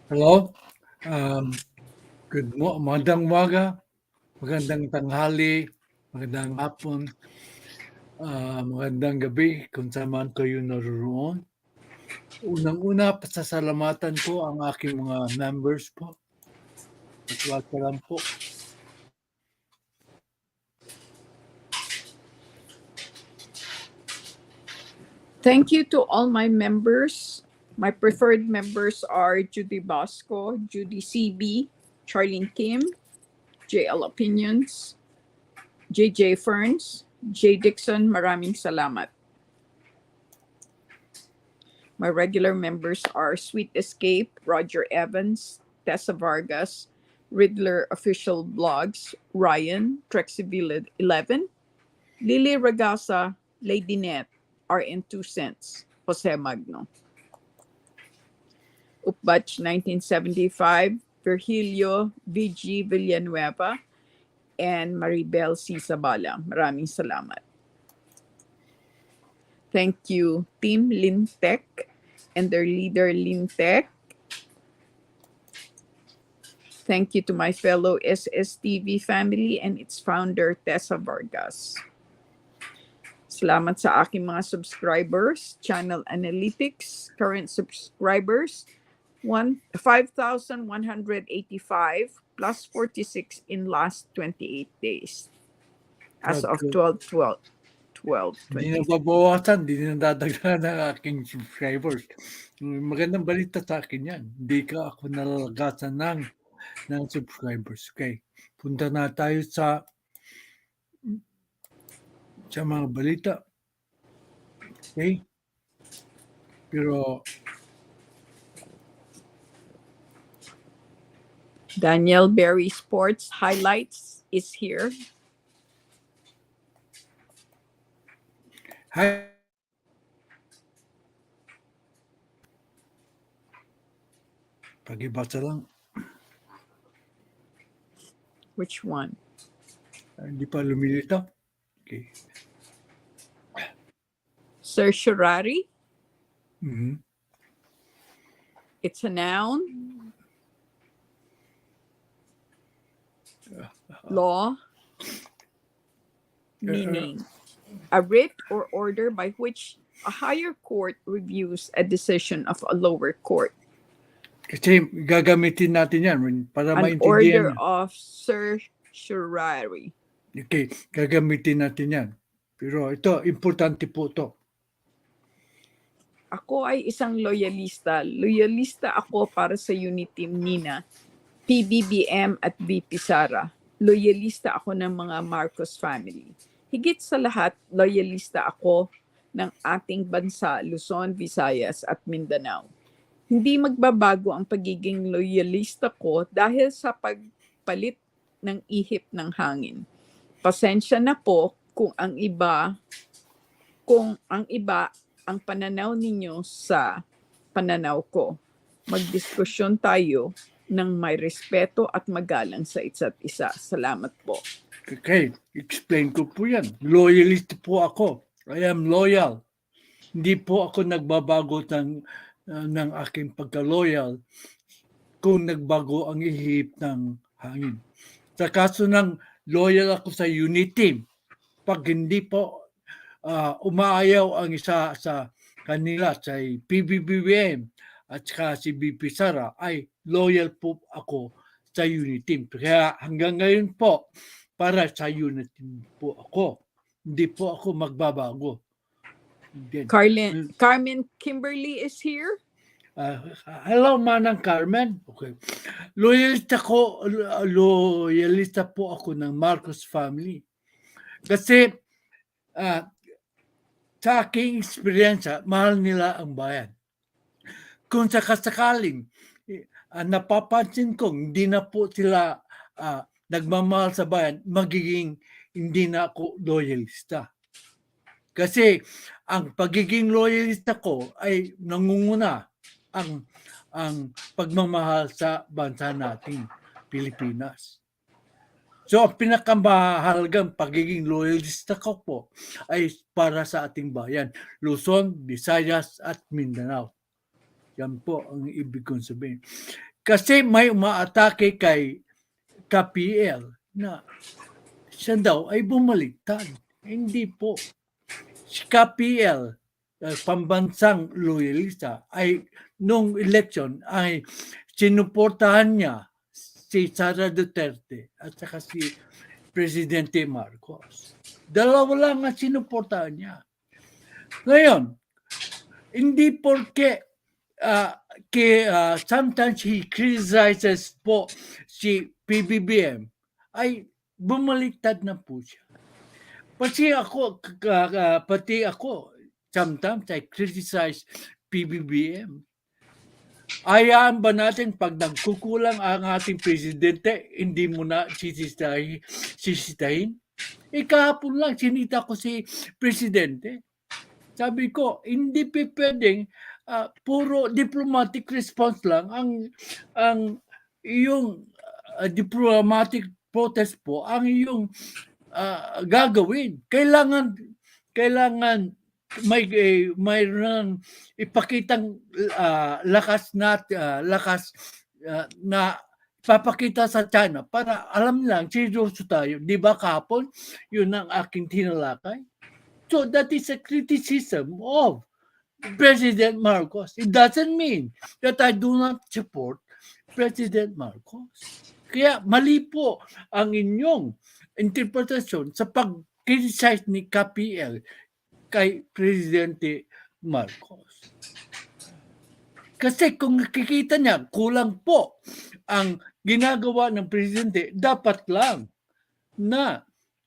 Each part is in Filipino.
Hello, magandang umaga, magandang tanghali, magandang hapon, magandang gabi kung saan man kayo naroroon. Unang-una, pasasalamatan ko ang aking mga members po. Lang po. Thank you to all my members. My preferred members are Judy Bosco, Judy CB, Charlene Kim, JL Opinions, JJ Ferns, J Dixon. Maraming salamat. My regular members are Sweet Escape, Roger Evans, Tessa Vargas, Riddler Official Blogs, Ryan, Trexiville 11, Lily Ragasa, Lady Net, RN 2 cents, Jose Magno. Upbatch 1975, Virgilio VG Villanueva, and Maribel C. Zabala. Maraming salamat. Thank you, Team Lintec and their leader, Lintec. Thank you to my fellow SSTV family and its founder, Tessa Vargas. Salamat sa aking mga subscribers, channel analytics, current subscribers, 5,185 plus 46 in last 28 days. As of 12/12. Hindi na babawasan, hindi na dadagdagan ng aking subscribers. Magandang balita sa akin yan. Hindi ka ako nalalagasan ng subscribers. Okay. Punta na tayo sa mga balita. Okay? Pero Daniel Berry Sports Highlights is here. Hi. Pag-ibasa lang. Which one? Hindi pa lumilitaw. Okay. Certiorari. Mm-hmm. It's a noun. Law. Meaning a writ or order by which a higher court reviews a decision of a lower court. Kasi gagamitin natin yan para An order of certiorari. Okay, gagamitin natin yan. Pero ito, importante po ito. Ako ay isang loyalista. Loyalista ako para sa unit team Nina, PBBM at VP Sara. Loyalista ako ng mga Marcos family. Higit sa lahat, loyalista ako ng ating bansa, Luzon, Visayas at Mindanao. Hindi magbabago ang pagiging loyalista ko dahil sa pagpalit ng ihip ng hangin. Pasensya na po kung ang iba ang pananaw ninyo sa pananaw ko. Magdiskusyon tayo ng may respeto at magalang sa isa't isa. Salamat po. Okay, explain ko po yan. Loyalist po ako. I am loyal. Hindi po ako nagbabago ng aking pagka-loyal kung nagbago ang ihip ng hangin. Sa kaso ng loyal ako sa unit team, pag hindi po umaayaw ang isa sa kanila, sa PBBM at saka si BP Sara, ay loyal po ako sa unit team. Kaya hanggang ngayon po, para sa unit team po ako. Hindi po ako magbabago. Carmen Kimberly is here. Hello, Manang Carmen. Okay. Loyalista po ako ng Marcos family. Kasi sa aking experience, mahal nila ang bayan. Kung sakasakaling napapansin ko, hindi na po sila nagmamahal sa bayan, magiging hindi na ako loyalista. Kasi ang pagiging loyalista ko ay nangunguna ang pagmamahal sa bansa natin, Pilipinas. So, ang pinakamahalagang pagiging loyalista ko po ay para sa ating bayan, Luzon, Visayas at Mindanao. Yan po ang ibig kong sabihin. Kasi may umaatake kay KPL na siya daw ay bumaliktad. Hindi po. Si KPL, pambansang loyalista, ay nung election ay sinuportahan niya si Sara Duterte at saka si Presidente Marcos. Dalawa lang ang sinuportahan niya. Ngayon, hindi porke sometimes he criticizes po si PBBM ay bumaliktad na po siya. Pati ako, sometimes I criticize PBBM. Hayaan ba natin pag nagkukulang ang ating presidente, hindi mo na sisitahin? Kahapon lang, sinita ko si presidente. Sabi ko, hindi pwedeng puro diplomatic response lang ang yung diplomatic protest po ang yung gagawin. Kailangan mayroon ipakitang lakas na papakita sa China para alam lang seryoso tayo. Di ba kahapon? Yun ang aking tinalakay. So that is a criticism of President Marcos. It doesn't mean that I do not support President Marcos. Kaya mali po ang inyong interpretasyon sa pag-criticize ni KPL kay Presidente Marcos. Kasi kung nakikita niya, kulang po ang ginagawa ng Presidente, dapat lang na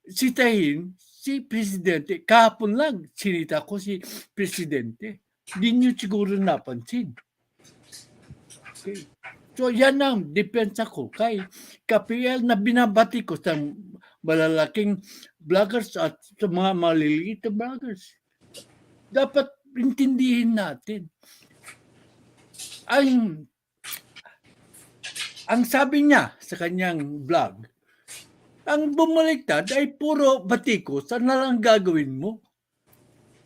sitahin si Presidente. Kahapon lang, sinita ko si Presidente. Hindi nyo siguro napansin. Okay. So, yan ang depensa ko kay KPL na binabati ko sa malalaking vloggers at sa mga maliliit na vloggers. Dapat intindihin natin. Ang sabi niya sa kanyang vlog, ang bumaliktad ay puro batikos, ano lang gagawin mo?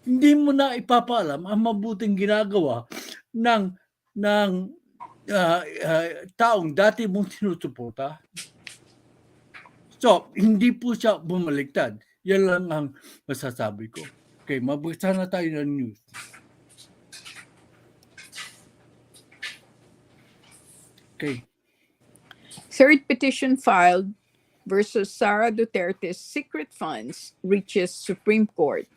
Hindi mo na ipapaalam ang mabuting ginagawa ng taong dati mong sinusuporta. So, hindi po siya bumaliktad. Yan lang ang masasabi ko. Okay, mabuksan na tayo ng news. Okay. Third petition filed versus Sara Duterte's secret funds reaches Supreme Court.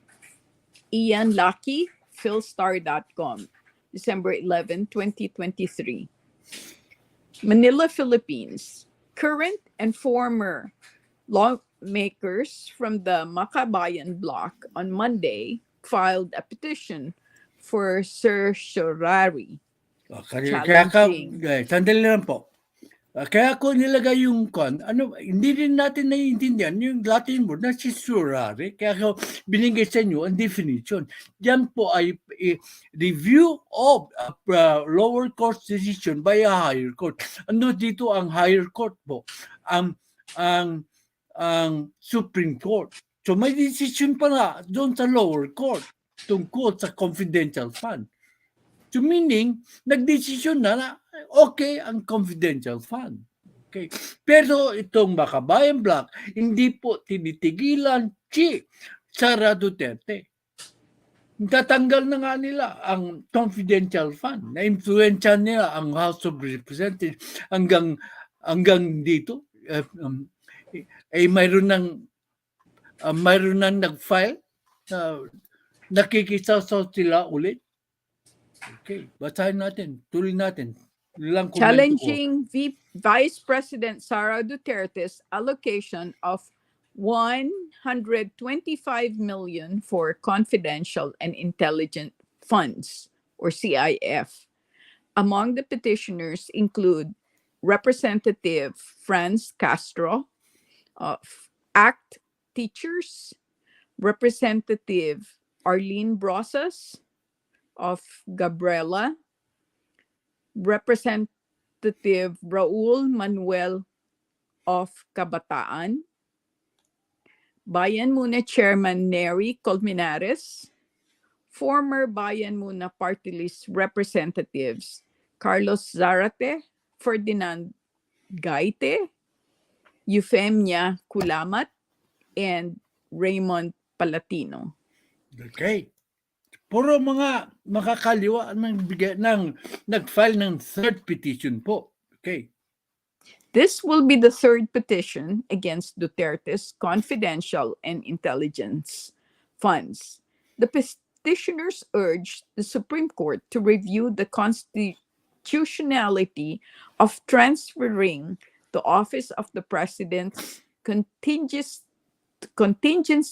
Ian Lucky, philstar.com, December 11, 2023. Manila, Philippines. Current and former lawmakers from the Makabayan bloc on Monday filed a petition for certiorari. Sandali lang po. Kaya ko nilagay yung hindi rin natin naiintindihan yung Latin word na certiorari. Kaya ko binigay sa inyo ang definition. Diyan po ay review of lower court decision by a higher court. Ano dito ang higher court po? Ang Supreme Court. So may decision pala doon sa lower court tungkol sa confidential fund. So meaning, nagdesisyon na okay ang confidential fund. Okay. Pero itong Makabayan bloc, hindi po tinitigilan si Sara Duterte. Tatanggal na nga nila ang confidential fund. Na-influensya nila ang House of Representatives hanggang dito. Mayroon nang nag-file nakikisasaw sila ulit. Okay, basahin natin. Tuloy natin. Challenging Vice President Sara Duterte's allocation of 125 million for confidential and intelligent funds, or CIF. Among the petitioners include Representative Franz Castro of ACT Teachers, Representative Arlene Brosas of Gabriela, Representative Raul Manuel of Kabataan, Bayan Muna Chairman Neri Colmenares, former Bayan Muna Party List Representatives Carlos Zarate, Ferdinand Gaite, Euphemia Kulamat, and Raymond Palatino. Okay. Puro mga makakaliwa nag-file ng third petition po. Okay. This will be the third petition against Duterte's confidential and intelligence funds. The petitioners urged the Supreme Court to review the constitutionality of transferring the office of the president's contingency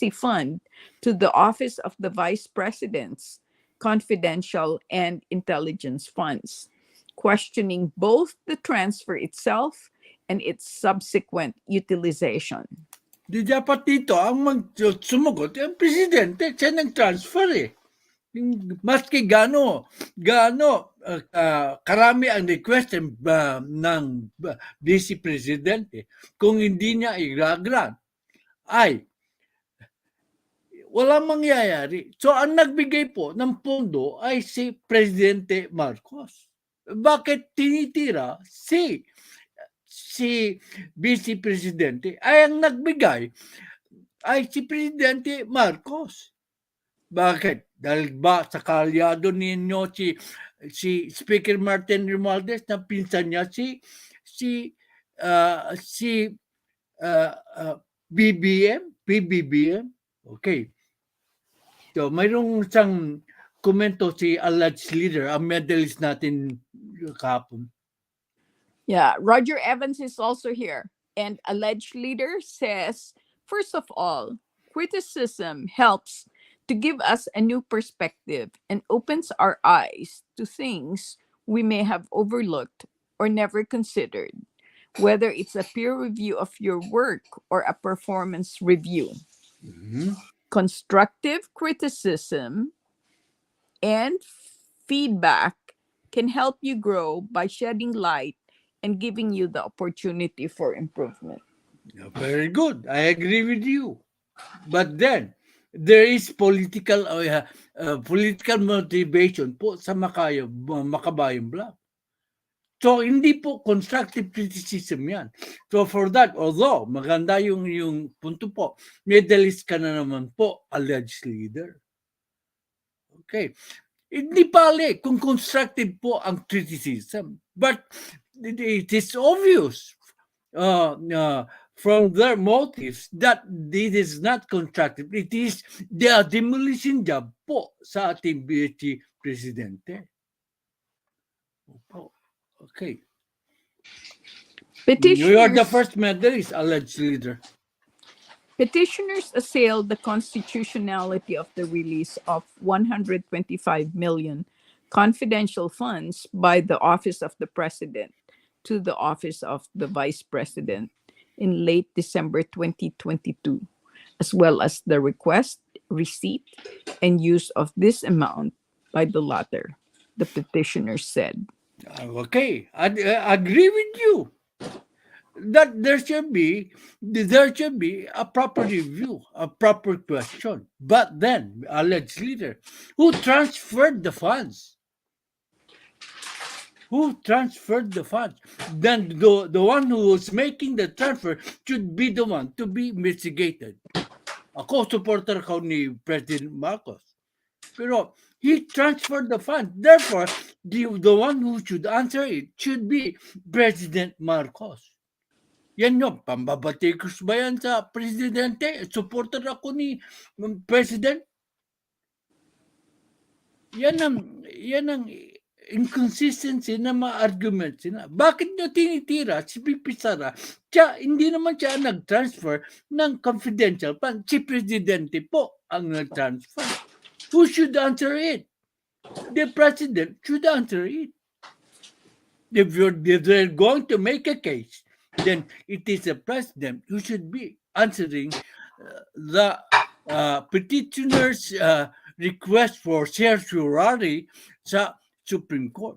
fund to the office of the vice president's confidential and intelligence funds, questioning both the transfer itself and its subsequent utilization. Di dapat dito ang sumagot ang presidente, siya nag-transfer eh. Maski karami ang request ng vice presidente, kung hindi niya i-grant, ay walang mangyayari. So ang nagbigay po ng pondo ay si Presidente Marcos. Bakit tinitira si Vice Presidente ay ang nagbigay ay si Presidente Marcos? Bakit? Dahil ba sa kalyado ninyo si Speaker Martin Romualdez na pinsan niya si PBBM? Okay. So, mayroong isang komento si alleged leader, ang medalist natin kahapon. Yeah, Roger Evans is also here. And alleged leader says, first of all, criticism helps to give us a new perspective and opens our eyes to things we may have overlooked or never considered, whether it's a peer review of your work or a performance review. Mhm. Constructive criticism and feedback can help you grow by shedding light and giving you the opportunity for improvement. Very good. I agree with you. But then, there is political motivation po sa Makabayang Bloc. So, hindi po constructive criticism yan. So, for that, although maganda yung punto po, medalist ka na naman po, alleged leader. Okay. Hindi pali kung constructive po ang criticism. But it is obvious from their motives that this is not constructive. It is the demolition job po sa ating BHG Presidente. Opo. Okay. You are the first medalist, alleged leader. Petitioners assailed the constitutionality of the release of 125 million confidential funds by the office of the president to the office of the vice president in late December 2022, as well as the request, receipt, and use of this amount by the latter, the petitioner said. Okay, I agree with you that there should be a proper review, a proper question. But then, alleged leader, who transferred the funds? Who transferred the funds? Then the one who was making the transfer should be the one to be investigated. Ako, supporter ko ni President Marcos. Pero he transferred the fund. Therefore, the one who should answer it should be President Marcos. Yan yun, pambabatikos ba yan sa presidente? Supporter ako ni President? Yan ang inconsistency na mga arguments na. Bakit nyo tinitira si Pipi Sara? Hindi naman siya nag-transfer ng confidential fund. Si Presidente po ang nag-transfer. Who should answer it? The President should answer it. If they're going to make a case, then it is the President who should be answering the petitioner's request for certiorari sa Supreme Court.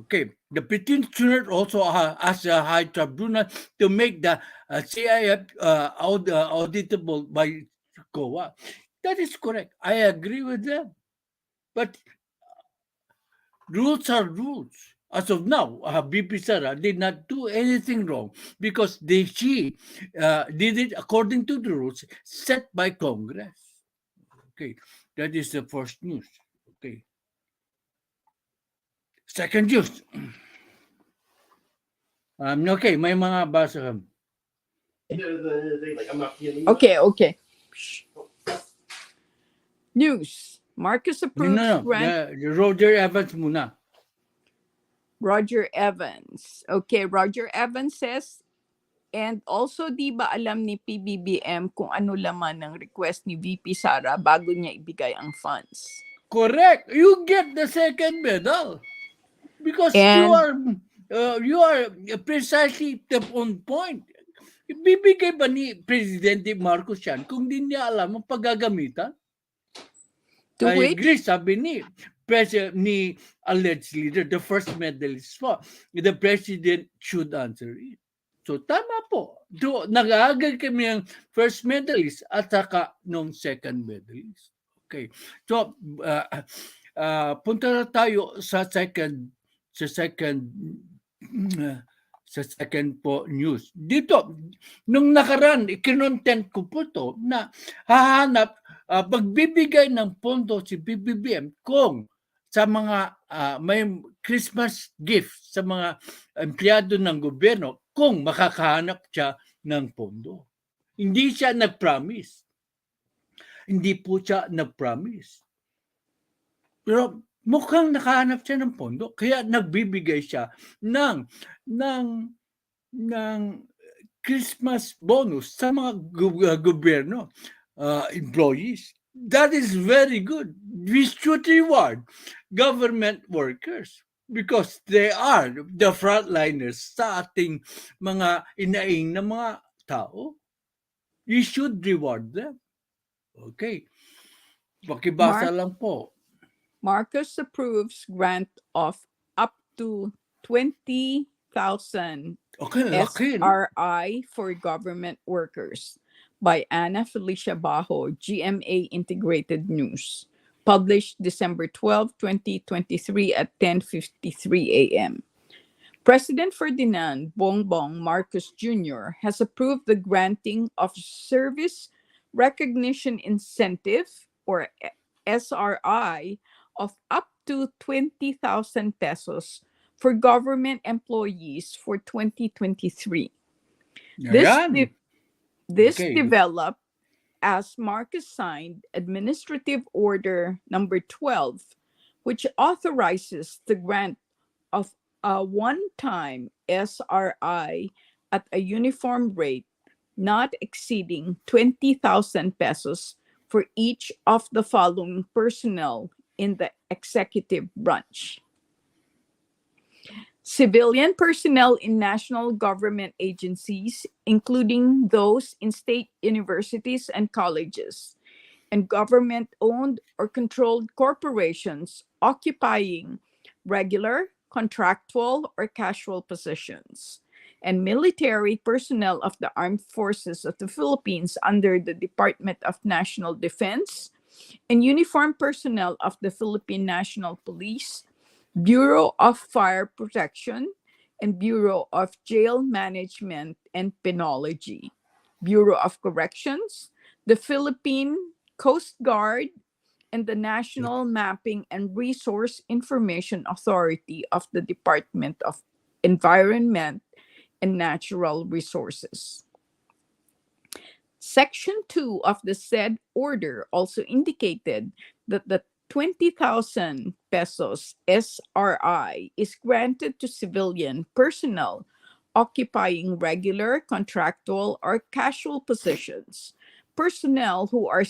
Okay, the petitioner also asked the High Tribunal to make the CIF auditable by COA. That is correct. I agree with them. But rules are rules. As of now, BP Sara did not do anything wrong because she did it according to the rules set by Congress. Okay, that is the first news. Okay, second news. Okay, may mga basa kami. Okay. News. Marcos approves grant. The Roger Evans muna. Roger Evans. Okay, Roger Evans says, and also di ba alam ni PBBM kung ano laman ng request ni VP Sara bago niya ibigay ang funds? Correct. You get the second medal because you are precisely on point. Bibigay ba ni Presidente Marcos yan kung di niya alam ang paggagamitan? I agree, sabi ni alleged leader, the first medalist po, the president should answer it. So tama po. So, nag-aagal kami ng first medalist at saka nung second medalist. Okay. So punta na tayo sa second po news. Dito, nung nakaraan, ikinontent ko po to na hahanap, pagbibigay ng pondo si BBBM kung sa mga may Christmas gift sa mga empleyado ng gobyerno kung makakahanap siya ng pondo. Hindi siya nag-promise. Hindi po siya nag-promise. Pero mukhang nakahanap siya ng pondo kaya nagbibigay siya ng Christmas bonus sa mga gobyerno employees. That is very good. We should reward government workers because they are the frontliners sa ating mga inaing na mga tao. We should reward them. Okay. Pakibasa lang po. Marcos approves grant of up to 20,000 SRI for government workers by Ana Felicia Bajo, GMA Integrated News, published December 12, 2023 at 10:53 a.m. President Ferdinand Bongbong Marcos Jr. has approved the granting of Service Recognition Incentive, or SRI, of up to 20,000 pesos for government employees for 2023. This developed as Marcos signed Administrative Order Number 12, which authorizes the grant of a one-time SRI at a uniform rate not exceeding 20,000 pesos for each of the following personnel in the executive branch: civilian personnel in national government agencies, including those in state universities and colleges, and government-owned or controlled corporations occupying regular, contractual, or casual positions, and military personnel of the Armed Forces of the Philippines under the Department of National Defense, and uniformed personnel of the Philippine National Police, Bureau of Fire Protection, and Bureau of Jail Management and Penology, Bureau of Corrections, the Philippine Coast Guard, and the National Mapping and Resource Information Authority of the Department of Environment and Natural Resources. Section 2 of the said order also indicated that the 20,000 pesos SRI is granted to civilian personnel occupying regular, contractual, or casual positions, personnel who are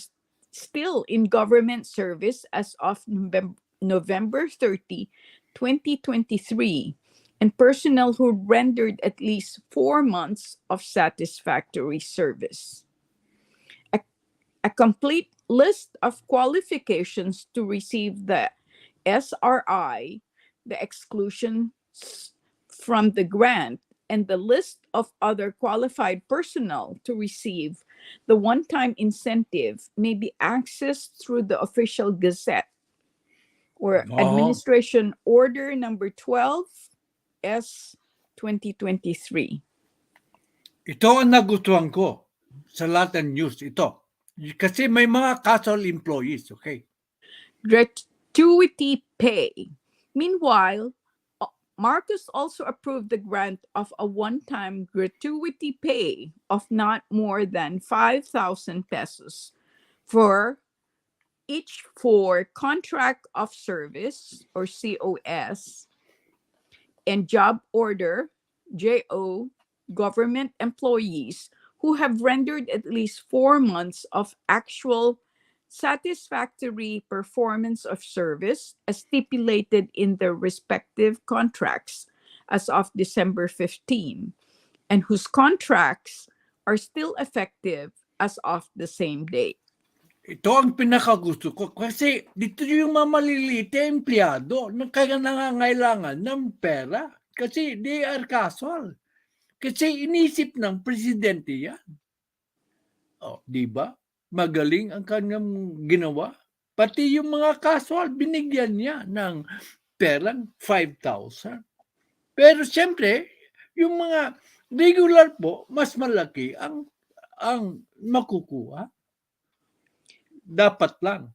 still in government service as of November 30, 2023, and personnel who rendered at least 4 months of satisfactory service. A complete list of qualifications to receive the SRI, the exclusions from the grant, and the list of other qualified personnel to receive the one-time incentive may be accessed through the official gazette or Oo. Administration Order Number 12 S 2023. Ito ang nagustuhan ko sa lahat ng news ito. Kasi may mga casual employees, okay? Gratuity pay. Meanwhile, Marcos also approved the grant of a one-time gratuity pay of not more than 5,000 pesos for each for contract of service or COS and job order JO government employees who have rendered at least 4 months of actual satisfactory performance of service as stipulated in their respective contracts as of December 15, and whose contracts are still effective as of the same date. Ito ang pinakagusto ko kasi dito yung mga maliliit na empleyado na kaya nangangailangan ng pera kasi they are casual. Kasi inisip ng presidente yan. Oh, di ba? Magaling ang kanyang ginawa. Pati yung mga casual, binigyan niya ng perang 5,000. Pero siyempre, yung mga regular po, mas malaki ang makukuha. Dapat lang.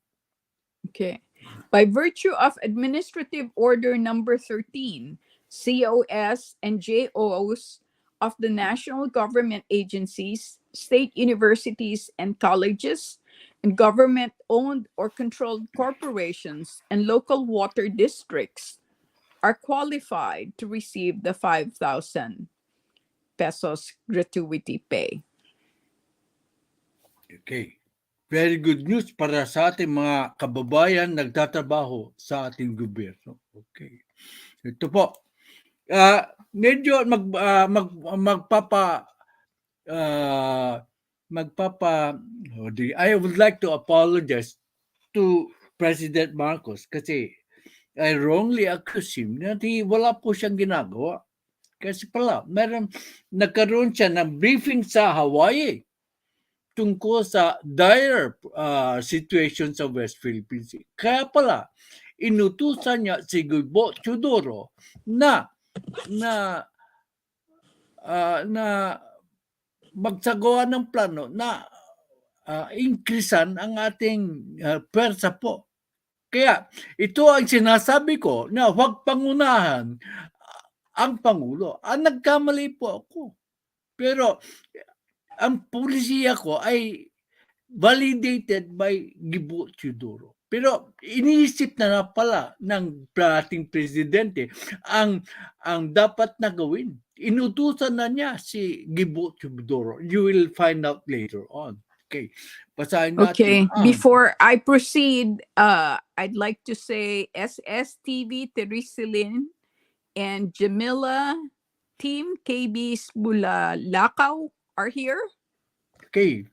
Okay. By virtue of Administrative Order Number 13, COS and JOs of the national government agencies, state universities and colleges, and government-owned or controlled corporations and local water districts are qualified to receive the 5,000 pesos gratuity pay. Okay. Very good news para sa ating mga kababayan nagtatrabaho sa ating gobyerno. Okay. Ito po. Medyo I would like to apologize to President Marcos kasi I wrongly accuse him na wala po siyang ginagawa. Kasi pala, nagkaroon siya ng briefing sa Hawaii tungkol sa dire situation sa West Philippines. Kaya pala, inutusan niya si Gibo Teodoro na magsagawa ng plano na increasean ang ating pwersa po. Kaya ito ang sinasabi ko na huwag pangunahan ang Pangulo. Nagkamali po ako. Pero ang polisiya ko ay validated by Gibo Teodoro. Pero iniisip na pala ng ating presidente ang dapat na gawin. Inutusan na niya si Gibo Teodoro. You will find out later on. Okay. Basahin natin. Okay. Before I proceed, I'd like to say SSTV Teresilin and Jamila Team KB's Bulalakaw are here. Okay.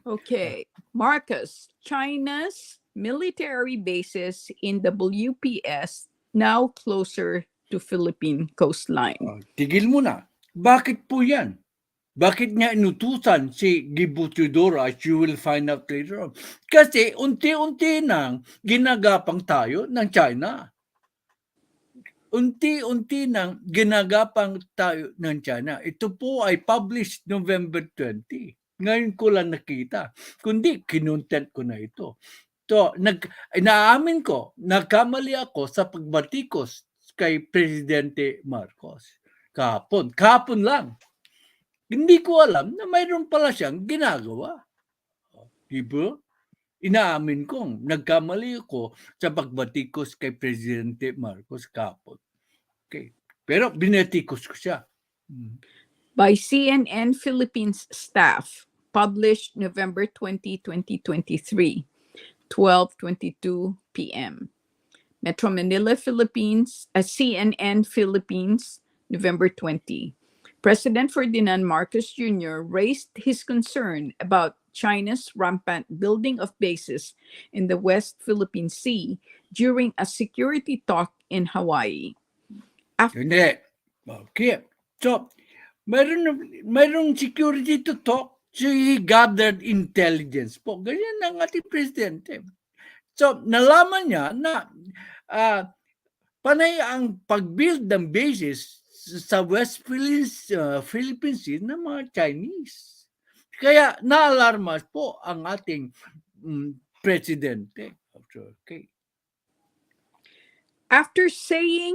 Okay. Marcus, China's military bases in WPS now closer to Philippine coastline. Tigil muna. Bakit po yan? Bakit niya inutusan si Gibo Teodoro, as you will find out later on? Kasi unti-unti nang ginagapang tayo ng China. Unti-unti nang ginagapang tayo ng China. Ito po ay published November 20. Ngayon ko lang nakita. Kundi kinontent ko na ito. So, inaamin ko, nagkamali ako sa pagbatikos kay Presidente Marcos. Kahapon lang. Hindi ko alam na mayroon pala siyang ginagawa. Diba? Inaamin kong nagkamali ako sa pagbatikos kay Presidente Marcos kahapon. Okay. Pero binetikos ko siya. By CNN Philippines staff, published November 20, 2023, 12:22 p.m. Metro Manila, Philippines, CNN Philippines, November 20. President Ferdinand Marcos Jr. raised his concern about China's rampant building of bases in the West Philippine Sea during a security talk in Hawaii. Hindi. Okay. So, mayroong security to talk. So, he gathered intelligence po. Ganyan ang ating presidente. So, nalaman niya na panay ang pag-build ng bases sa West Philippine Sea ng mga Chinese. Kaya naalarma po ang ating presidente. Okay. After saying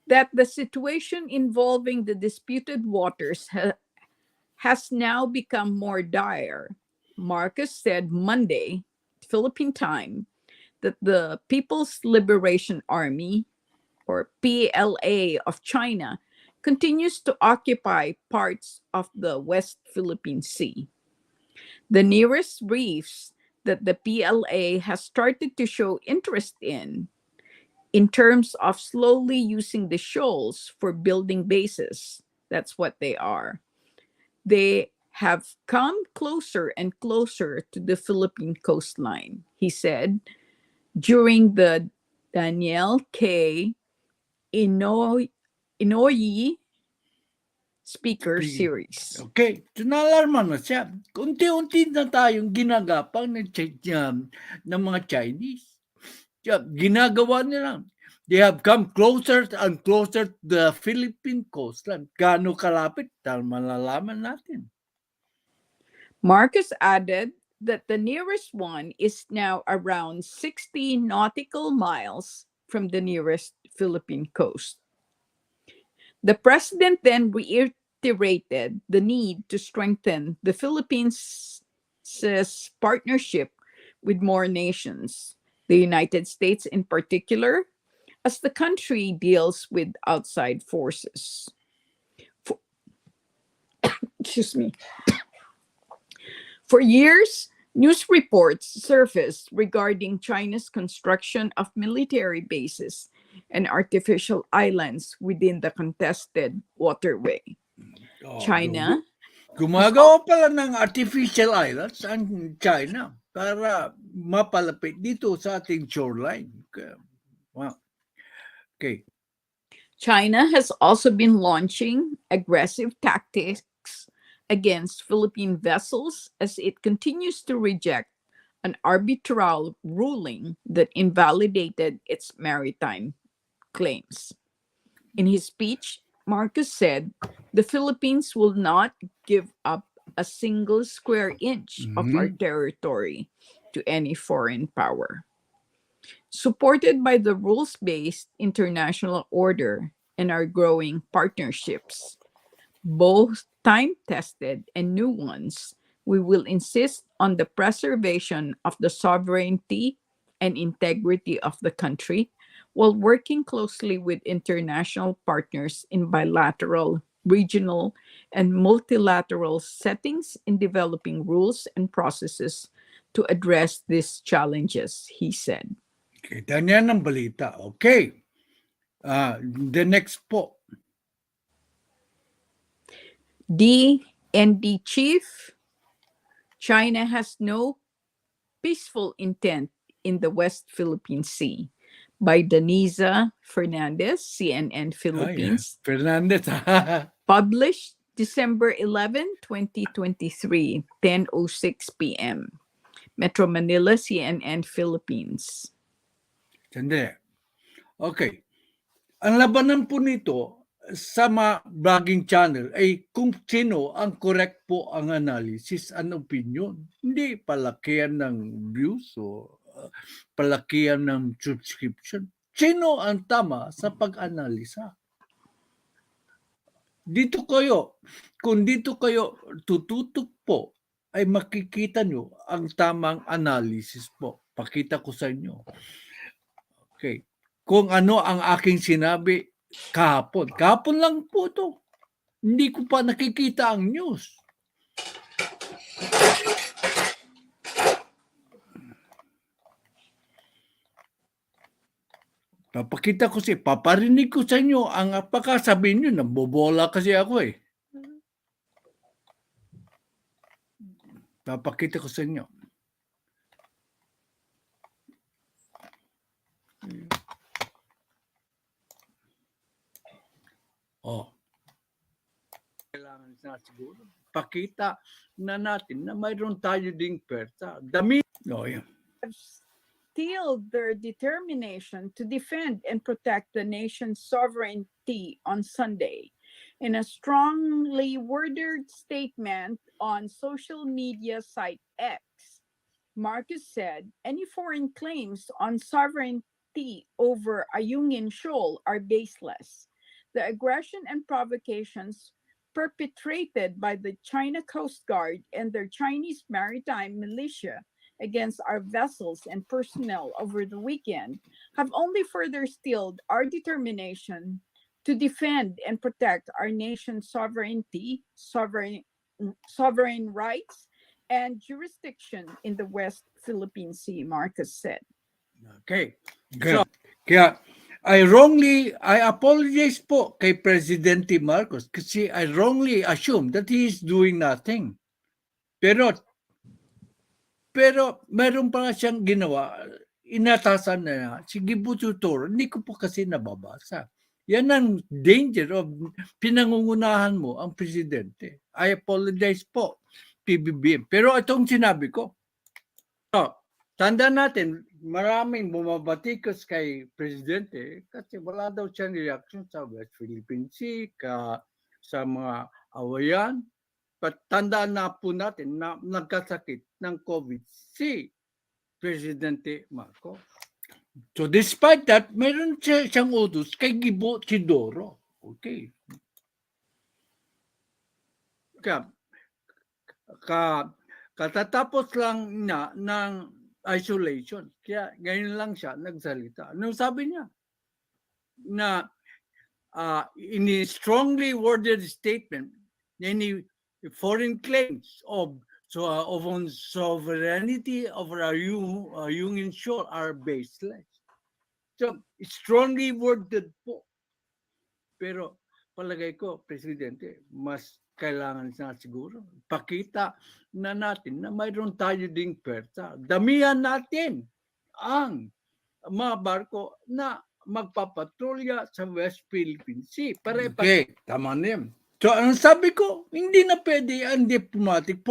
that the situation involving the disputed waters has now become more dire, Marcos said Monday, Philippine time, that the People's Liberation Army, or PLA, of China continues to occupy parts of the West Philippine Sea. The nearest reefs that the PLA has started to show interest in terms of slowly using the shoals for building bases. That's what they are. They have come closer and closer to the Philippine coastline, he said during the Daniel K. Inouye speaker series. Okay, so naalarma na siya. Unti-unti na tayong ginagapang ng mga Chinese. Ginagawa nila. They have come closer and closer to the Philippine coastline. Gaano kalapit? Dahil malalaman natin. Marcos added that the nearest one is now around 60 nautical miles from the nearest Philippine coast. The president then reiterated the need to strengthen the Philippines' partnership with more nations, the United States in particular, as the country deals with outside forces. Excuse me. For years, news reports surfaced regarding China's construction of military bases and artificial islands within the contested waterway. China Gumagawa pala ng artificial islands ang China para mapalapit dito sa ating shoreline. Wow. Okay. China has also been launching aggressive tactics against Philippine vessels as it continues to reject an arbitral ruling that invalidated its maritime claims. In his speech, Marcos said the Philippines will not give up a single square inch of our territory to any foreign power. Supported by the rules-based international order and our growing partnerships, both time-tested and new ones, we will insist on the preservation of the sovereignty and integrity of the country while working closely with international partners in bilateral, regional, and multilateral settings in developing rules and processes to address these challenges, he said. Kita niya ng balita. Okay. The next po. DND chief, China has no peaceful intent in the West Philippine Sea, by Denisa Fernandez, CNN Philippines. Fernandez. Published December 11, 2023, 10:06 p.m. Metro Manila, CNN Philippines. Sandali. Okay. Ang labanan po nito sa mga blogging channel ay kung sino ang correct po ang analysis and opinion. Hindi palakihan ng views o palakihan ng subscription. Sino ang tama sa pag-analisa? Kung dito kayo tututok po, ay makikita nyo ang tamang analysis po. Pakita ko sa inyo. Okay. Kung ano ang aking sinabi kahapon. Kahapon lang po to. Hindi ko pa nakikita ang news. Papakita ko paparinig ko sa inyo ang pagkasabihin nyo, nabobola kasi ako eh. Papakita ko sa inyo. Kailangan na siguro. Pakita na natin na mayroon tayo ding persa. Dami. Yan. stilled their determination to defend and protect the nation's sovereignty on Sunday. In a strongly worded statement on social media site X, Marcos said any foreign claims on sovereignty over Ayungin Shoal are baseless. The aggression and provocations perpetrated by the China Coast Guard and their Chinese maritime militia against our vessels and personnel over the weekend have only further stilled our determination to defend and protect our nation's sovereignty, sovereign rights, and jurisdiction in the West Philippine Sea, Marcos said. Okay. Good. Kaya, I apologize po kay Presidente Marcos kasi I wrongly assume that he is doing nothing. Pero meron pa nga siyang ginawa, inatasan na si Gibo Tutor, hindi ko po kasi nababasa. Yan ang danger of pinangungunahan mo ang presidente. I apologize po, PBBM. Pero itong sinabi ko, tanda natin, maraming bumabatikos kay presidente kasi wala daw siyang reaction sa West Philippine Sea, sa mga awayan. Tandaan na po natin na nagkasakit ng COVID si Presidente Marcos. So despite that, meron siyang utos kay Gibo Chidoro. Okay. Katatapos lang niya ng isolation. Kaya ngayon lang siya nagsalita. Anong sabi niya? Na in a strongly worded statement, any foreign claims of sovereignty over our Union shore are baseless. So, strongly worded po. Pero palagay ko, Presidente, mas kailangan na siguro pakita na natin na mayroon tayo ding pwersa. Damihan natin ang mga barko na magpapatrolya sa West Philippine Sea. Okay, tama na yan. So, ang sabi ko, hindi na pwede ang diplomatic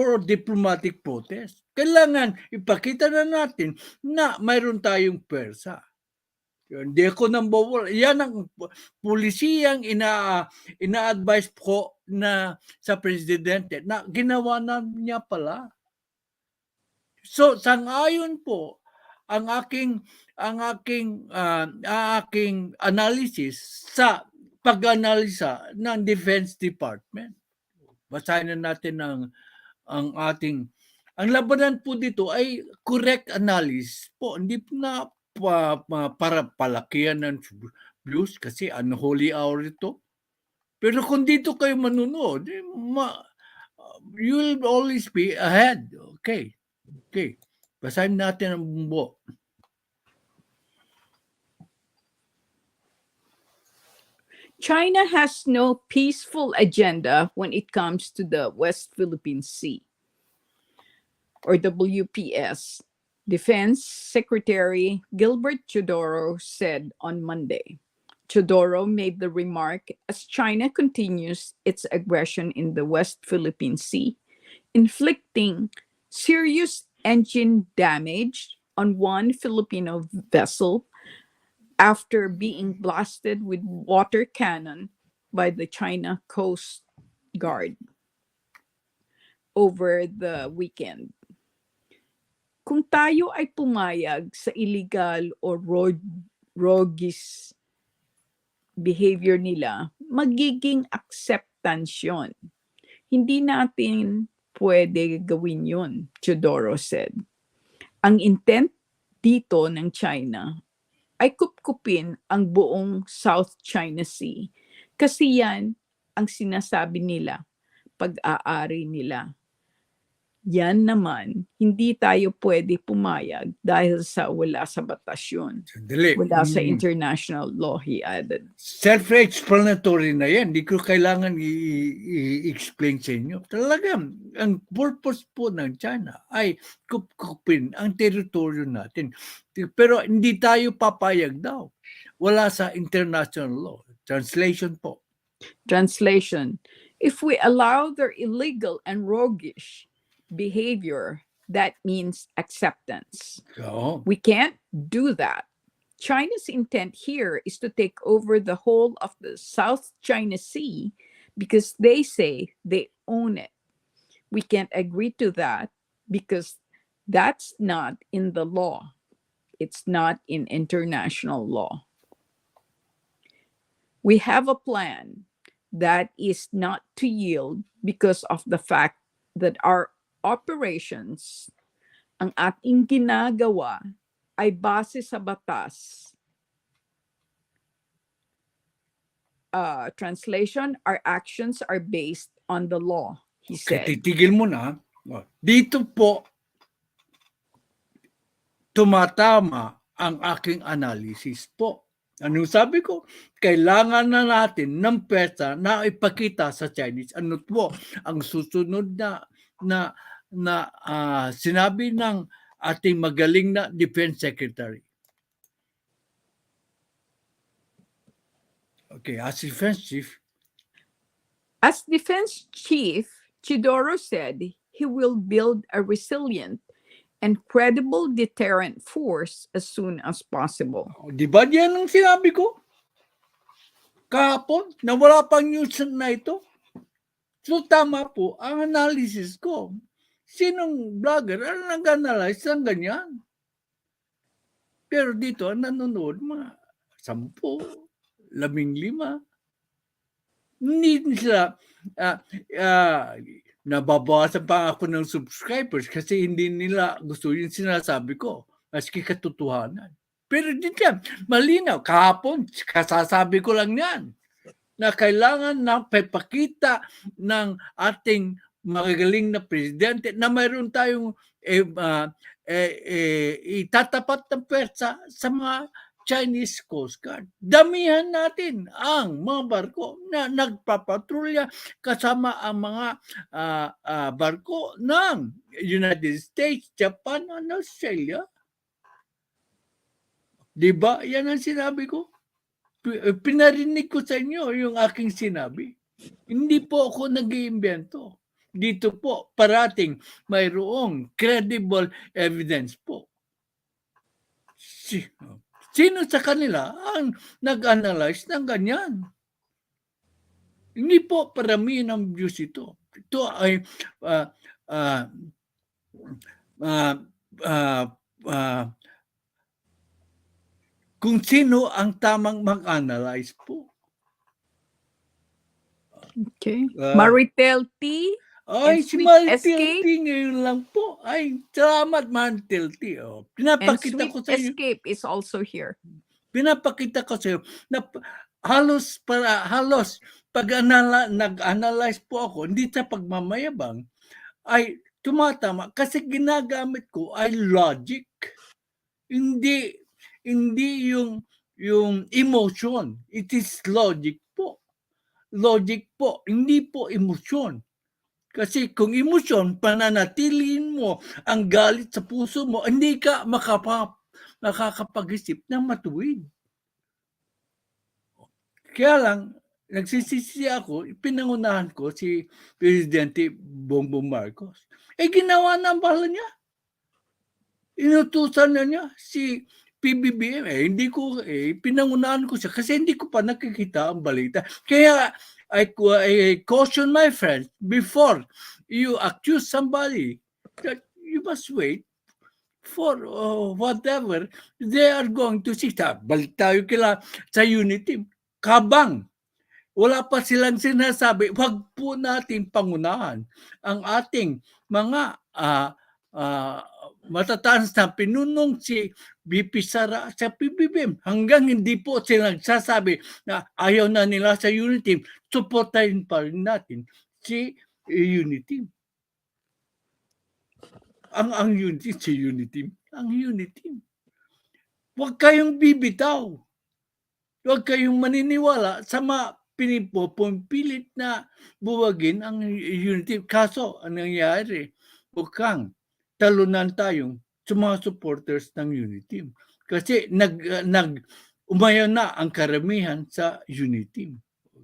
protest. Kailangan ipakita na natin na mayroon tayong pwersa. Hindi ako nang bawal. Yan ang pulisiyang ina-advise ko na sa presidente na ginawa na niya pala. So, sang-ayon po ang aking analysis sa pag-analisa ng Defense Department. Basahin na natin ang labanan po dito ay correct analysis po. Hindi na para palakihan ng views kasi unholy hour ito. Pero kung dito kayo manunood, you will always be ahead. Okay. Basahin natin ang bumbo. China has no peaceful agenda when it comes to the West Philippine Sea, or WPS. Defense Secretary Gilbert Chodoro said on Monday. Chodoro made the remark as China continues its aggression in the West Philippine Sea, inflicting serious engine damage on one Filipino vessel after being blasted with water cannon by the China Coast Guard over the weekend. Kung tayo ay pumayag sa illegal o roguish behavior nila, magiging acceptance yun. Hindi natin pwede gawin yun, Chodoro said. Ang intent dito ng China ay kupkupin ang buong South China Sea kasi yan ang sinasabi nila, pag-aari nila. Yan naman, hindi tayo pwede pumayag dahil wala sa batas yun. Wala sa international law, he added. Self-explanatory na yan. Hindi ko kailangan i-explain sa inyo. Talagang, ang purpose po ng China ay kupkupin ang teritoryo natin. Pero hindi tayo papayag daw. Wala sa international law. Translation po. Translation. If we allow their illegal and roguish behavior, that means acceptance. So, We can't do that. China's intent here is to take over the whole of the South China Sea because they say they own it. We can't agree to that because that's not in the law. It's not in international law. We have a plan that is not to yield because of the fact that our operations, ang ating ginagawa, ay base sa batas. Translation, our actions are based on the law, he okay, said. titigil mo na. Dito po, tumatama ang aking analysis po. Anong sabi ko? Kailangan na natin ng pwersa na ipakita sa Chinese. Ano po ang susunod na sinabi ng ating magaling na Defense Secretary? Okay, as Defense Chief, As Defense Chief, Chidoro said he will build a resilient and credible deterrent force as soon as possible. di ba yan ang sinabi ko? Kahapon, na wala pang news na ito. So tama po ang analysis ko. Sinong vlogger ang nag-analyze ng ganyan? Pero dito, ang nanonood, mga 10, 15. Hindi sila, nababawasan pa ako ng subscribers kasi hindi nila gusto yung sinasabi ko. Maski katotohanan. Pero dito yan, malinaw. Kahapon, kasasabi ko lang yan na kailangan na papakita ng ating magagaling na presidente na mayroon tayong itatapat ng pwersa sa mga Chinese Coast Guard. Damihan natin ang mga barko na nagpapatrolya kasama ang mga barko ng United States, Japan, and Australia. Diba? Yan ang sinabi ko. Pinarinig ko sa inyo yung aking sinabi. Hindi po ako nag-iimbento. Dito po, parating mayroong credible evidence po. Sino sa kanila ang nag-analyze ng ganyan? Hindi po paramihan ng views ito. Ito ay kung sino ang tamang mag-analyze po. Okay. Maritel T. Ay, si Maritel T ngayon lang po. Ay, salamat Maritel T. Oh, pinapakita ko sa iyo. Escape is also here. Pinapakita ko sa iyo na halos pag nag-analyze po ako, hindi sa pagmamayabang, ay tumatama kasi ginagamit ko ay logic. Hindi yung emotion. It is logic po. Logic po, hindi po emosyon. Kasi kung emosyon, pananatiliin mo ang galit sa puso mo, hindi ka makakapag-isip ng matuwid. Kaya lang, nagsisisi ako, pinangunahan ko si Presidente Bongbong Marcos. Ginawa na ang bala niya. Inutusan na niya si PBBM. Hindi ko, pinangunahan ko siya kasi hindi ko pa nakikita ang balita. Kaya I caution my friends before you accuse somebody that you must wait for whatever they are going to see. Balik tayo kila sa unity. Kabang wala pa silang sinasabi, wag po natin pangunahan ang ating mga matataas na pinunong si VP Sara sa PBBM. Hanggang hindi po sila nagsasabi na ayaw na nila sa unity, supportahin pa rin natin si unity. Ang unity, si unity. Ang unity. Huwag kayong bibitaw. Huwag kayong maniniwala sa mga pinipilit na buwagin ang unity. Kaso, ang nangyari, mukhang talunan tayong sa mga supporters ng unity. Kasi umayaw na ang karamihan sa unity.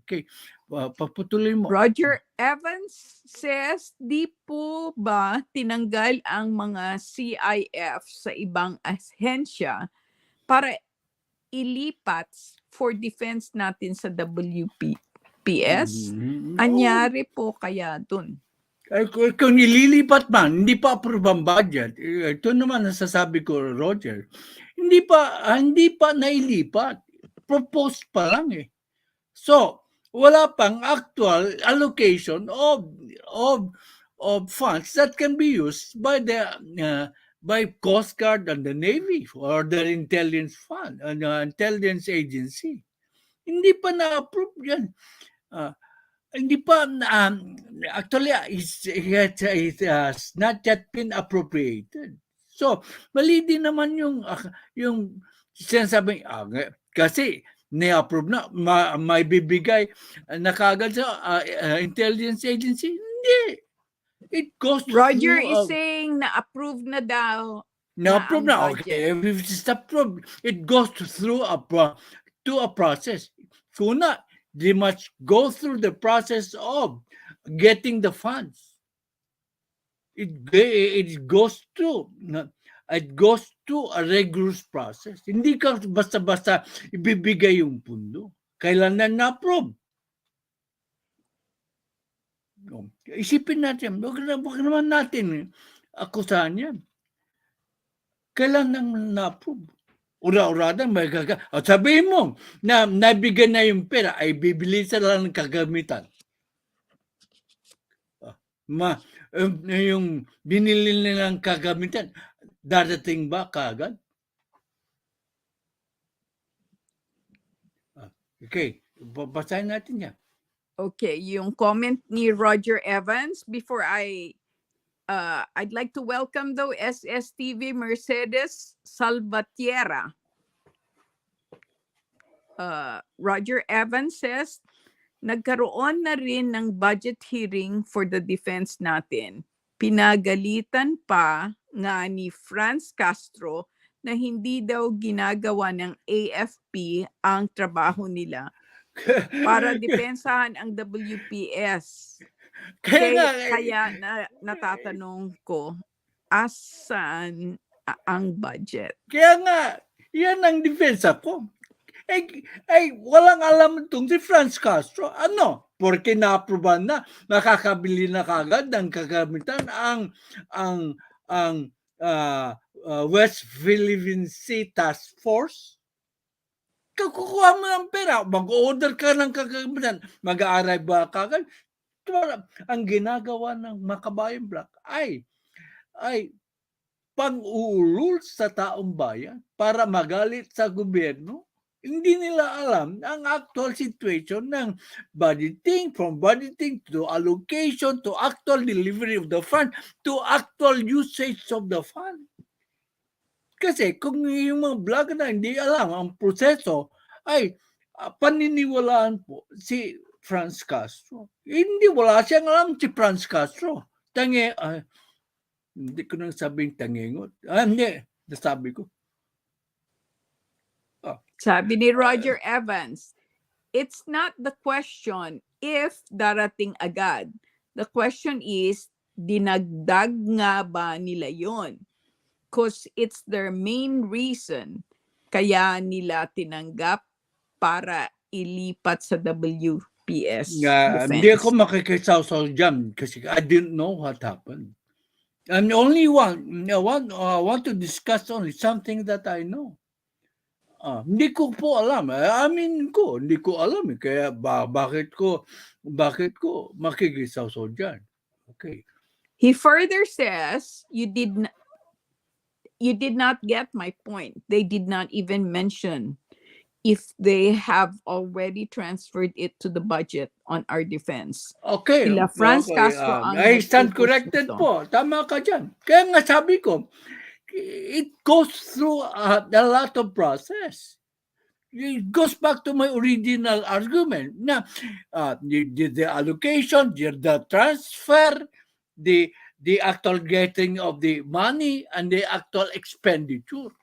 Okay. Paputuloy mo. Roger Evans says, di po ba tinanggal ang mga CIF sa ibang ahensya para ilipat for defense natin sa WPS? Anyari po kaya dun? Kung nililipat man, hindi pa approve ang budget. Ito naman nasasabi ko, Roger. Hindi pa nailipat. Proposed pa lang eh. So, wala pang actual allocation of funds that can be used by the by Coast Guard and the Navy or the intelligence fund and intelligence agency. Hindi pa na-approve yan. Hindi pa, actually, it has not yet been appropriated. So, mali din naman yung sinasabing, kasi ni-approve na, may bibigay na kagad sa intelligence agency. Hindi. It goes Roger through, is saying na-approve na daw na-approve ang na. budget. Okay, if it's approved, it goes through to a process. Kuna, they must go through the process of getting the funds. It goes through a rigorous process. Hindi ka basta-basta ibibigay yung pundo. Kailan na na-approve? Isipin natin, wag naman natin akusahan yan. Kailan nang na-approve? Ura-uradan, at sabihin mo na nabigyan na yung pera, ay bibili sa lang ng kagamitan. Yung binili nilang kagamitan, darating ba kaagad? Okay, babasahin natin yan. Okay, yung comment ni Roger Evans before I'd like to welcome though SSTV Mercedes Salvatierra. Roger Evans says, nagkaroon na rin ng budget hearing for the defense natin. Pinagalitan pa nga ni Franz Castro na hindi daw ginagawa ng AFP ang trabaho nila para depensahan ang WPS. Kaya natatanong ko, asan ang budget? Kaya nga, yan ang depensa ko. Walang alam itong si Franz Castro. Ano? Porque na-aproban na, makakabili na kagad ng kagamitan ang West Philippine Sea Task Force. Kukuha mo ng pera, mag-order ka ng kagamitan, mag-a-arrive ba kagad? Ang ginagawa ng Makabayan Black ay pang-uulol sa taong bayan para magalit sa gobyerno. Hindi nila alam ang actual situation ng budgeting, from budgeting to allocation, to actual delivery of the fund, to actual usage of the fund. Kasi kung yung mga vlog na hindi alam ang proseso, ay paniniwalaan po si Franz Castro. Hindi, wala siyang alam si Franz Castro. Hindi ko nang sabing tangingot. Hindi, nasabi ko. Sabi ni Roger Evans, it's not the question if darating agad. The question is, dinagdag nga ba nila yon? Because it's their main reason kaya nila tinanggap para ilipat sa WPS defense. Hindi ako makikisaw-saw dyan kasi I didn't know what happened. And only want to discuss only something that I know. Hindi ko po alam. Hindi ko alam. Kaya bakit ko makikisaw-saw dyan? Okay. He further says, you did not get my point. They did not even mention if they have already transferred it to the budget on our defense. Okay. Sila Franz Castro ang I stand nagpupush corrected nito. po. Tama ka dyan. Kaya nga sabi ko, it goes through a lot of process. It goes back to my original argument na the allocation, the transfer, the actual getting of the money, and the actual expenditure.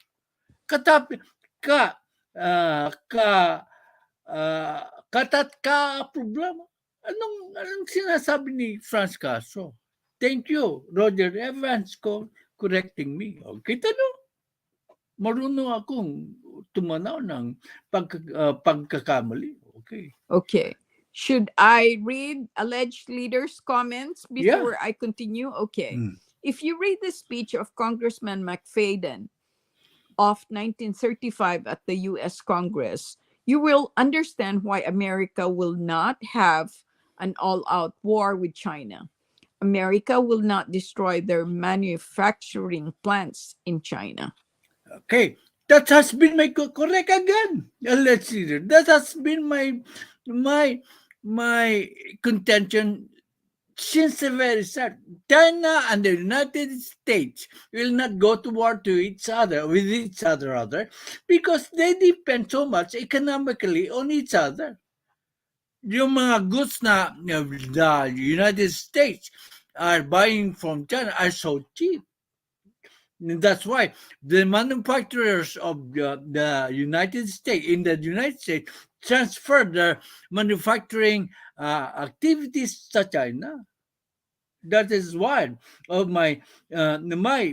Katat problema. Anong sinasabi ni Franz Castro? Thank you, Roger Evans, correcting me. Kita no? Marunong akong tumanaw ng pagkakamali. Okay. Okay. Should I read alleged leaders' comments before I continue? Okay. If you read the speech of Congressman McFadden of 1935 at the U.S. Congress, you will understand why America will not have an all-out war with China. America will not destroy their manufacturing plants in China. Okay, that has been my correct again. Let's see. That has been my contention since the very start. China and the United States will not go to war with each other, because they depend so much economically on each other. Yung mga goods na the United States are buying from China are so cheap. That's why the manufacturers of the United States transfer their manufacturing activities to China. That is one of my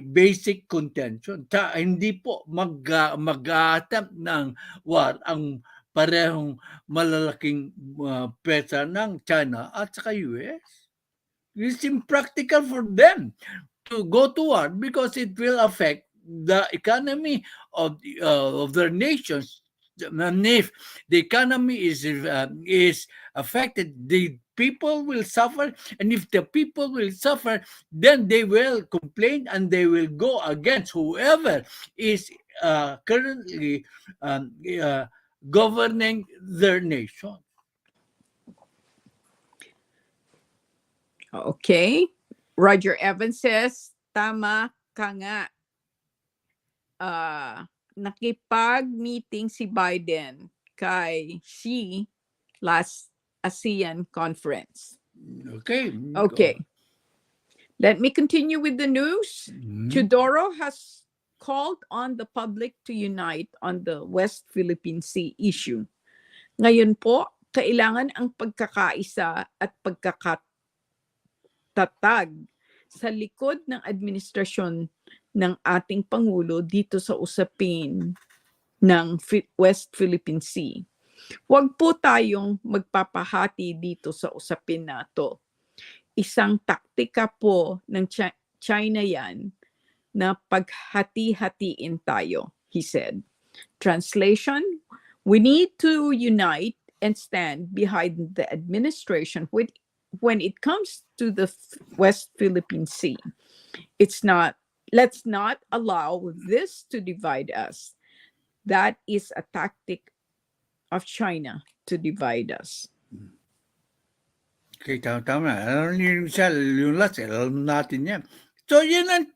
basic contention. Hindi po mag-attempt ng war ang parehong malalaking pesa ng China at saka US. It's impractical for them to go to war because it will affect the economy of their nations. And if the economy is affected, the people will suffer, and if the people will suffer, then they will complain and they will go against whoever is currently governing their nation. Okay. Roger Evans says, tama ka nga. Nakipag-meeting si Biden kay Xi last ASEAN conference. Okay. Okay. Let me continue with the news. Teodoro has called on the public to unite on the West Philippine Sea issue. Ngayon po, kailangan ang pagkakaisa at pagkakatatag sa likod ng administrasyon ng ating Pangulo dito sa usapin ng West Philippine Sea. Huwag po tayong magpapahati dito sa usapin na to. Isang taktika po ng China yan na paghati-hatiin tayo, he said. Translation, we need to unite and stand behind the administration when it comes to the West Philippine Sea. Let's not allow this to divide us. That is a tactic of China to divide us. Okay, tama. Yung last, alam natin yan. So, yan ang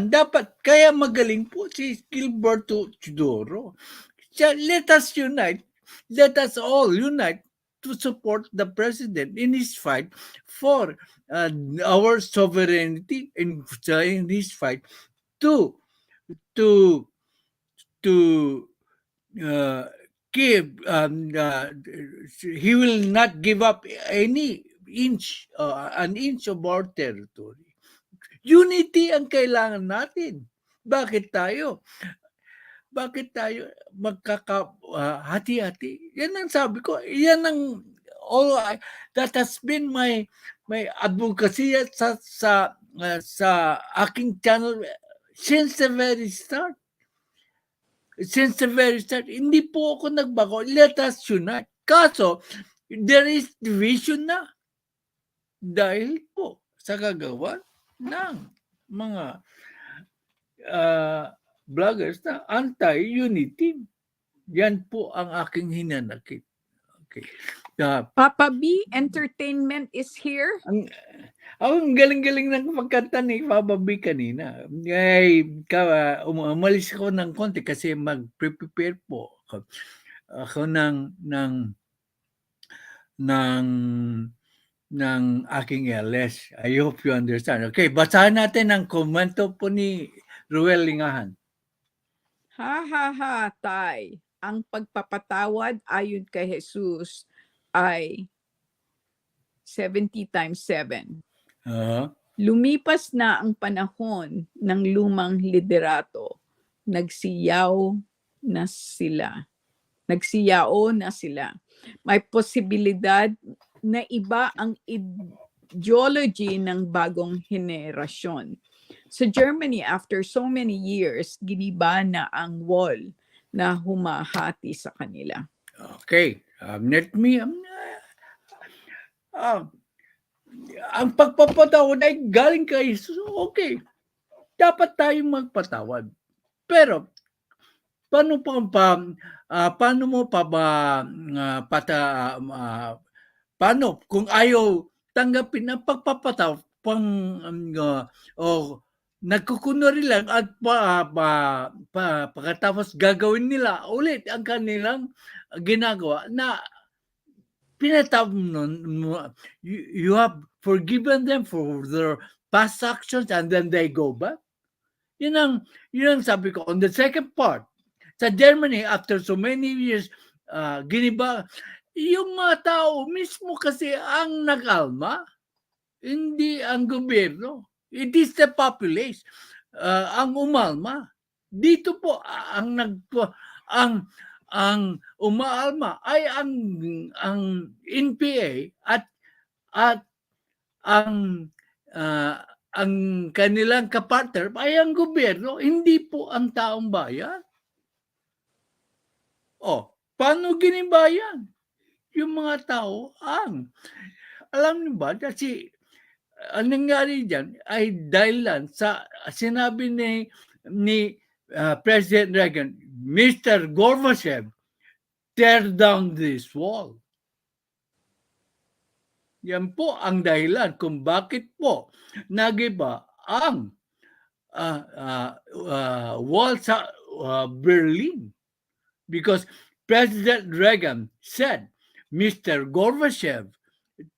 dapat. Kaya magaling po si Gilberto Teodoro. Let us unite. Let us all unite to support the president in his fight for our sovereignty, in his fight to give. He will not give up an inch of our territory. Unity ang kailangan natin. Bakit tayo magkakahati-hati? Yan ang sabi ko. Yan ang that has been my advocacy sa aking channel since the very start. Hindi po ako nagbago. Let us unite. Kaso, there is division na. Dahil po sa gagawa ng mga vloggers na anti-unity. Yan po ang aking hinanakit. Okay. Papa B Entertainment is here. Ang galing-galing ng pagkanta ni Papa B kanina. Umalis ako ng konti kasi mag-prepare po ako ng aking LS. I hope you understand. Okay, basahin natin ang komento po ni Ruel Lingahan. Ha, Tay. Ang pagpapatawad ayon kay Jesus ay 70 times 7. Ah, Lumipas na ang panahon ng lumang liderato. Nagsiyao na sila. Nagsiyao na sila. May posibilidad na iba ang ideology ng bagong henerasyon. Sa Germany, after so many years, giniba na ang wall na humahati sa kanila. okay. Let me, ang pagpapatawad ay galing kay Jesus. Okay. Dapat tayong magpatawad. Pero, paano mo pa ba, paano kung ayaw tanggapin ang pagpapatawad, nagkukunwari lang at pagkatapos gagawin nila ulit ang kanilang ginagawa na pinatawad mo, you have forgiven them for their past actions and then they go back. Yun ang sabi ko. On the second part, sa Germany, after so many years, giniba, yung mga tao mismo kasi ang nag-alma, hindi ang gobyerno. It is the populace ang umalma. Dito po ang umaalma ay ang NPA at ang kanilang kapartner ay ang gobyerno, hindi po ang taong bayan. Paano ginibayan? Yung mga tao alam niyo ba, kasi ang nangyari dyan ay dahilan sa sinabi ni President Reagan, Mr. Gorbachev, tear down this wall. Yan po ang dahilan kung bakit po nagiba ang wall sa Berlin. Because President Reagan said, Mr. Gorbachev,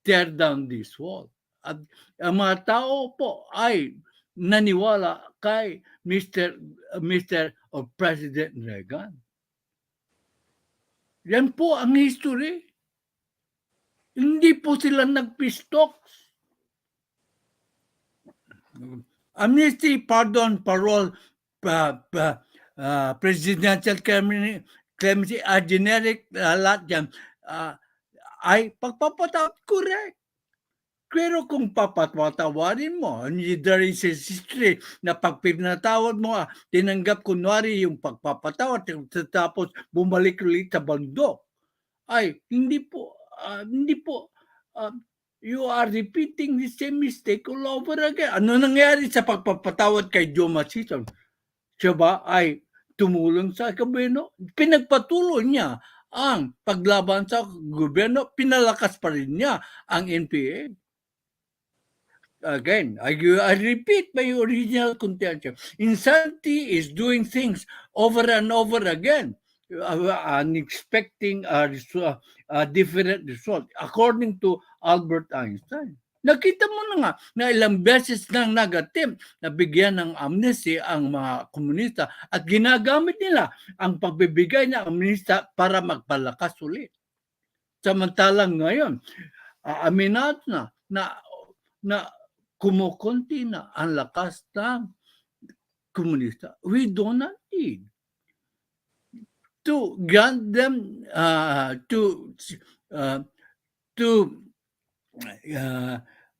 tear down this wall. At ang mga tao po ay naniwala kay Mr. or President Reagan. Yan po ang history. Hindi po sila nagpistok. Amnesty, pardon, parole, presidential clemency, generic, lahat yan, ay pagpapatawad, correct. Pero kung papatawarin mo, there is a history na pag pinatawad mo, tinanggap kunwari yung pagpapatawad, tapos bumalik ulit sa bundok, ay hindi po, you are repeating the same mistake all over again. Ano nangyari sa pagpapatawad kay Joe Machiton? Siya ba ay tumulong sa gobyerno? Pinagpatuloy niya ang paglaban sa gobyerno, pinalakas pa rin niya ang NPA. Again, I repeat my original contention. Insanity is doing things over and over again and expecting a different result, according to Albert Einstein. Nakita mo na nga na ilang beses nang nag-attempt na bigyan ng amnesty ang mga komunista at ginagamit nila ang pagbibigay ng amnesty para magpalakas ulit. Samantalang ngayon, aminado na kumukunti na ang lakas ng komunista. We do not need to grant them to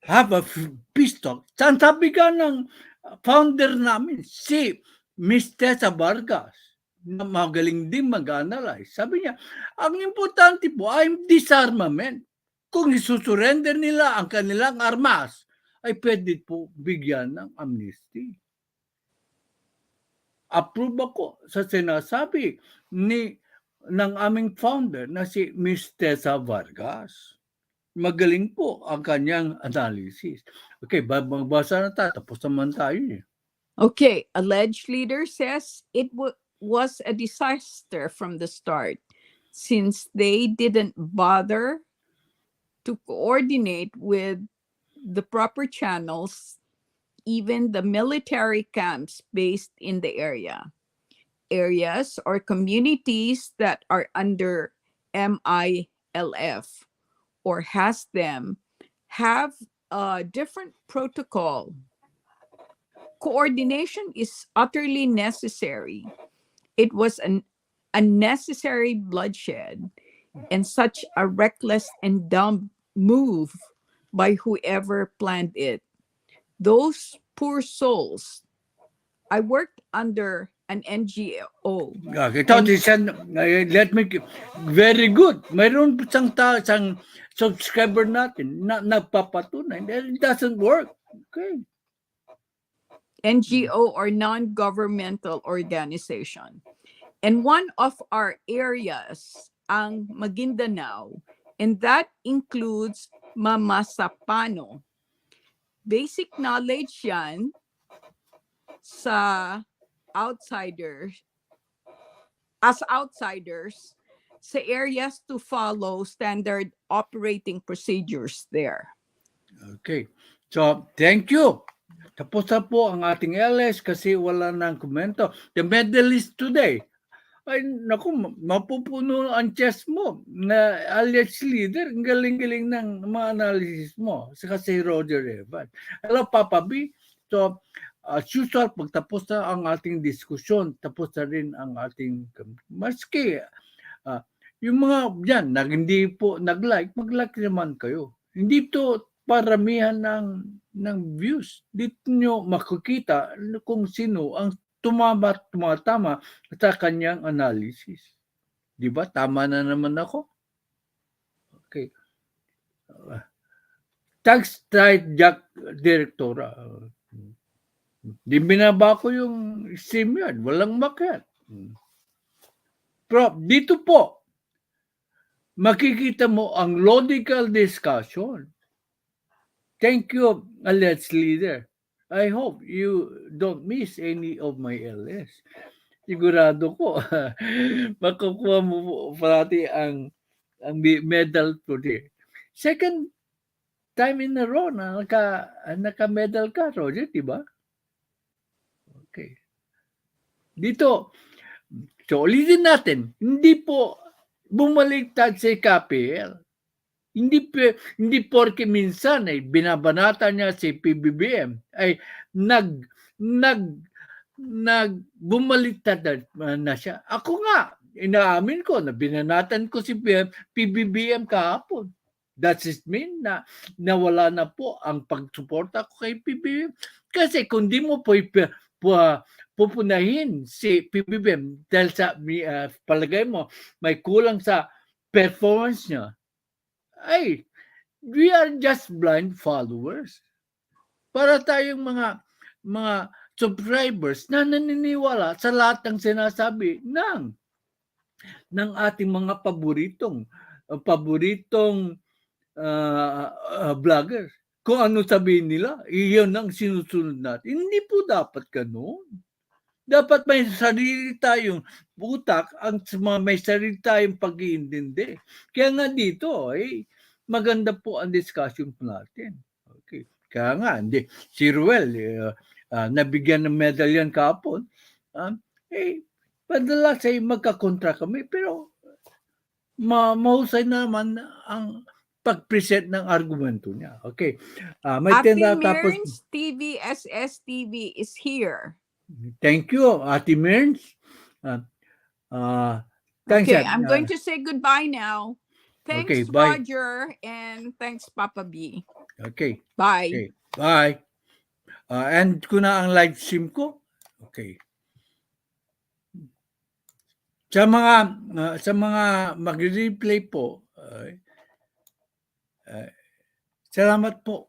have a peace talk. Sabi ka ng founder namin, si Ms. Tessa Vargas, na magaling din mag-analyze. Sabi niya, ang importante po ay disarmament. Kung isusurrender nila ang kanilang armas, ay pwede po bigyan ng amnesty. Approve ako sa sinasabi ng aming founder na si Ms. Tessa Vargas. Magaling po ang kanyang analysis. Okay, magbasa na tayo. Tapos naman tayo eh. Okay, alleged leader says it was a disaster from the start since they didn't bother to coordinate with the proper channels, even the military camps based in the areas or communities that are under MILF or has them have a different protocol. Coordination is utterly necessary. It was an unnecessary bloodshed and such a reckless and dumb move by whoever planned it. Those poor souls. I worked under an NGO. Ito, let me, very good. Mayroon isang subscriber natin na nagpapatunay. It doesn't work. Okay. NGO or non-governmental organization. And one of our areas, ang Maguindanao, and that includes Mamasapano. Basic knowledge yan sa outsiders, as outsiders, sa areas to follow standard operating procedures there. Okay. So, thank you. Tapos na po ang ating LS kasi wala nang komento. The medalist today. Ay, naku, mapupuno ang chest mo na alleged leader. Ang galing-galing ng mga analysis mo. Kasi Roger Evan. Hello, Papa B. So, as usual, pagtapos na ang ating diskusyon, tapos na rin ang ating, maski, yung mga yan, hindi po nag-like, mag-like naman kayo. Hindi to paramihan ng views. Dito nyo makikita kung sino ang tumatama sa kanyang analysis. Di ba? Tama na naman ako. Okay. Tax Trade Jack Directora. Di binaba ko yung SIM yan. Walang makyat. Pero dito po, makikita mo ang logical discussion. Thank you, alleged leader. I hope you don't miss any of my LS. Sigurado ko, makukuha mo parati ang medal today. Second time in a row na naka-medal ka, Roger, di ba? Okay. Dito, so ulitin natin, hindi po bumaliktad sa KPL. Hindi porke minsan ay binabanata niya si PBBM ay bumaliktad na siya. Ako nga, inaamin ko na binanatan ko si PBBM kahapon. Does it mean na nawala na po ang pagsuporta ko kay PBBM? Kasi kung di mo po pupunahin si PBBM dahil sa palagay mo may kulang sa performance niya, ay, we are just blind followers. Para tayong mga subscribers na naniniwala sa lahat ng sinasabi ng ating mga paboritong vloggers. Kung ano sabihin nila, iyon ang sinusunod natin. Hindi po dapat ganoon. Dapat may sarili tayong utak, may sarili tayong pag-iintindi. Kaya nga dito, maganda po ang discussion po natin. Okay. Kaya nga, si Ruel, nabigyan ng medal yan kahapon. Madalas ay magkakontra kami, pero mahusay naman ang pag-present ng argumento niya. Okay. May Ate tinatapos. Mirns TV SSTV is here. Thank you, Ate Mirns. Thanks, Okay, I'm going to say goodbye now. Thanks, okay, bye. Roger, and thanks, Papa B. Okay. Bye. Okay. Bye. And ko na ang live stream ko. Okay. Sa mga magre-replay po, salamat po